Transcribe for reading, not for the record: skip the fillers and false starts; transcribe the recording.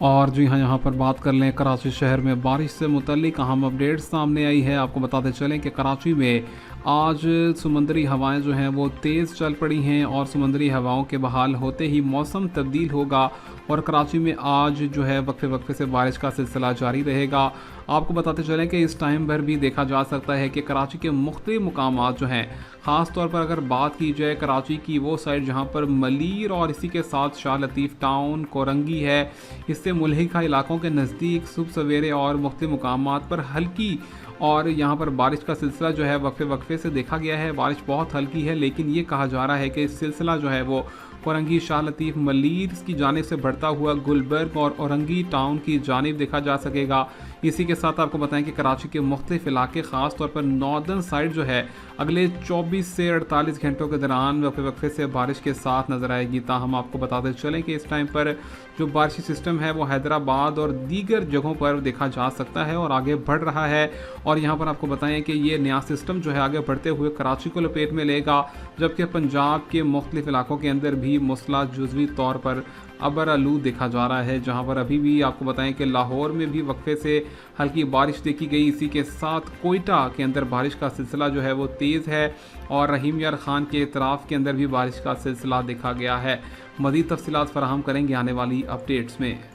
और जी हाँ, यहाँ पर बात कर लें कराची शहर में बारिश से मुतल्लिक अहम अपडेट सामने आई है। आपको बताते चलें कि कराची में आज समुंदरी हवाएं जो हैं वो तेज़ चल पड़ी हैं और समुंदरी हवाओं के बहाल होते ही मौसम तब्दील होगा और कराची में आज जो है वक्फे वक्फे से बारिश का सिलसिला जारी रहेगा। आपको बताते चलें कि इस टाइम पर भी देखा जा सकता है कि कराची के मुख्तलिफ मुकामात जो हैं, ख़ास तौर पर अगर बात की जाए कराची की वो साइड जहाँ पर मलीर और इसी के साथ शाह लतीफ़ टाउन, कोरंगी है, इससे मुल्हिका इलाकों के नज़दीक सुबह सवेरे और मुख्तलिफ मुकामात पर हल्की और यहाँ पर बारिश का सिलसिला जो है वक्फे वक्फे से देखा गया है। बारिश बहुत हल्की है, लेकिन ये कहा जा रहा है कि इस सिलसिला जो है वो कोरंगी, शाह लतीफ़, मलीर की जानिब से बढ़ता हुआ गुलबर्ग और औरंगी टाउन की जानिब देखा जा सकेगा। इसी के साथ आपको बताएं कि कराची के मुख्तलिफ इलाके ख़ास तौर पर नॉर्दर्न साइड जो है अगले 24 से 48 घंटों के दौरान वक्फे वक्फे से बारिश के साथ नज़र आएगी। ताहम आपको बताते चलें कि इस टाइम पर जो बारिशी सिस्टम है वो हैदराबाद और दीगर जगहों पर देखा जा सकता है और आगे बढ़ रहा है। और यहाँ पर आपको बताएं कि ये नया सिस्टम जो है आगे बढ़ते हुए कराची को लपेट में लेगा, जबकि पंजाब के मुख्तलिफ इलाकों के अंदर भी मौसला जुज़वी तौर पर अबर आलूद देखा जा रहा है। जहां पर अभी भी आपको बताएं कि लाहौर में भी वक्फे से हल्की बारिश देखी गई। इसी के साथ कोयटा के अंदर बारिश का सिलसिला जो है वो तेज़ है और रहीम यार खान के इतराफ़ के अंदर भी बारिश का सिलसिला देखा गया है। मज़ीद तफसीलात फराहम करेंगे आने वाली अपडेट्स में।